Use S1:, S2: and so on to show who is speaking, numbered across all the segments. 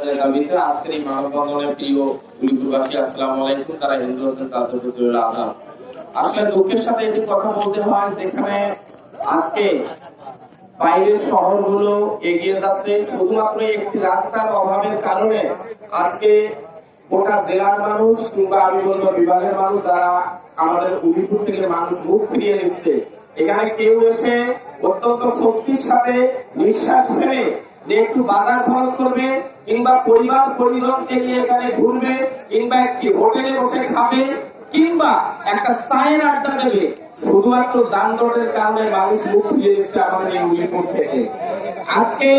S1: আজকের এই মানববন্ধনের প্রিয় উলিপুরবাসী আসসালামু আলাইকুম। তারা হিন্দু আছেন তাদের প্রতি আদাব। আসলে দুঃখের সাথে একটি কথা বলতে হয়, যেখানে আজকে বাইরের শহরগুলো এগিয়ে যাচ্ছে শুধুমাত্র একটি রাস্তার অভাবের কারণে। আজকে গোটা জেলার মানুষ কিংবা আমি বলবো বিভাগের মানুষ, যারা আমাদের উলিপুর থেকে মানুষ মুখ ফিরিয়ে নিচ্ছে, এখানে কেউ এসে অত্যন্ত শক্তির সাথে নিঃশ্বাস ফেলে যে একটু বাজার খরচ করবে কিংবা পরিবার পরিজনকে নিয়ে এখানে ঘুরবে কিংবা একটি হোটেলে বসে খাবে কিংবা একটা চায়ের আড্ডা দেবে, শুধুমাত্র যানজটের কারণে মানুষ মুখ ফিরিয়ে দিচ্ছে আমাদের এই উলিপুর থেকে। আজকে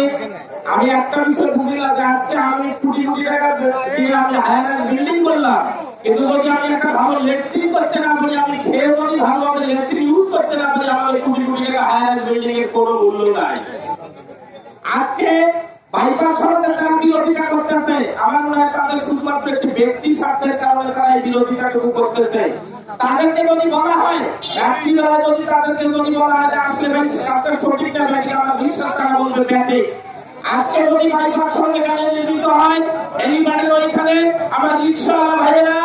S1: আমি একটা বিষয় বুঝি না যে আজকে আমি কোটি কোটি টাকা দিয়ে আমি হায়ার বিল্ডিং করলাম, কিন্তু যদি আমি একটা ভালো ল্যাট্রিন করতে না পারি, আমি খেয়ে যদি ভালোভাবে ল্যাট্রিন ইউজ করতে না পারি, আমার কোটি কোটি টাকা হায়ার বিল্ডিং এর কোনো মূল্য নাই। আজকে বাইপাস সড়কের যারা বিরোধিতা করতেছে, আমার মনে হয় তাদের শুধুমাত্র একটি ব্যক্তি স্বার্থের কারণে তারা এই বিরোধিতাটুকু করতেছে। তাদেরকে যদি বলা হয়, রাত্রিবেলা যদি তাদেরকে যদি বলা হয় যে আসলে কাজটা সঠিক না ব্যাটিক, আমার বিশ্বাস তারা বলবে ব্যাটিক। আজকে যদি বাইপাস সড়কে গাড়ি নির্মিত হয়, হেলিপ্যাডের ওইখানে আমার রিক্সাওয়ালা ভাইয়েরা,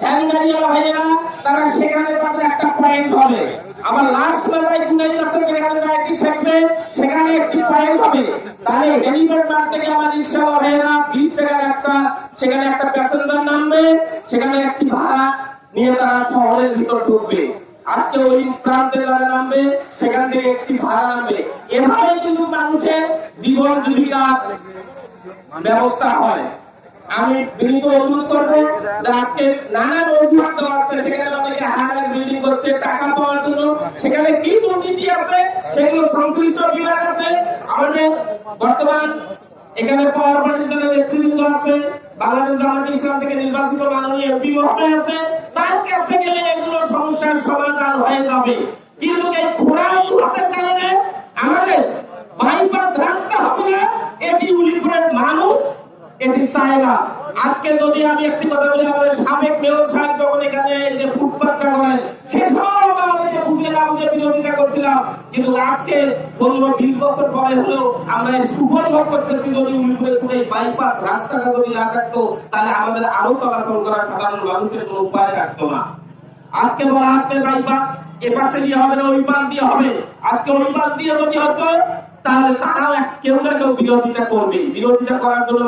S1: ভ্যান গাড়িওয়ালা ভাইয়েরা, তারা সেখানে তাদের একটা পয়েন্ট হবে। আমার লাস্ট বেলায় কুড়াই রাস্তা যেখানে একটি থাকবে, সেখানে একটি পয়েন্ট হবে। তাহলে হেলিপ্যাড মাঠ থেকে আমার রিক্সাওয়ালা ভাইয়েরা 20 টাকার একটা, সেখানে একটা প্যাসেঞ্জার নামবে, সেখানে একটি ভাড়া নিয়ে তারা শহরের ভিতর ঢুকবে। আজকে ওই প্রান্তে যারা নামবে, সেখান থেকে একটি ভাড়া নামবে। এভাবে কিন্তু মানুষের জীবন জীবিকা ব্যবস্থা হয়। আমি বিনীত অনুরোধ করবো যে আজকে নানান অজুহাত দেওয়া আছে, সেখানে অনেকে হায়ার বিল্ডিং করছে টাকা পাওয়ার জন্য, সেখানে কি দুর্নীতি আছে সেগুলো সংশ্লিষ্ট বিভাগ আছে। আমাদের বর্তমান এখানে পাওয়ার পার্টিশনের নেতৃবৃন্দ আছে, বাংলাদেশ জামায়াতে ইসলাম থেকে নির্বাচিত মাননীয় এমপি মহোদয় আছে, তার কাছে গেলে এগুলো সমস্যার সমাধান হয়ে যাবে। কিন্তু এই খোঁড়া অজুহাতের কারণে আমাদের বাইপাস রাস্তা হবে না, এটি উলিপুরের মানুষ এটি চায় না। আজকে যদি আমি একটি কথা বলি, আমাদের সাবেক মেয়র সাহেব যখন এখানে যে ফুটপাতটা করেন, সে সময় আমাদেরকে বুঝে না বুঝে বিরোধিতা করছিলাম, কিন্তু আজকে 15-20 বছর পরে হলেও আমরা সুপরিভোগ করতেছি। যদি উলিপুরের শুধু এই বাইপাস রাস্তাটা যদি না থাকতো, তাহলে আমাদের আরো চলাচল করার সাধারণ মানুষের কোনো উপায় থাকতো না। আজকে বলা হচ্ছে বাইপাস এ পাশে দিয়ে হবে না, ওই পাশ দিয়ে হবে। আজকে ওই পাশ দিয়ে যদি হতো, তাহলে তারাও কেউ না কেউ বিরোধিতা করবে। বিরোধিতা করার জন্য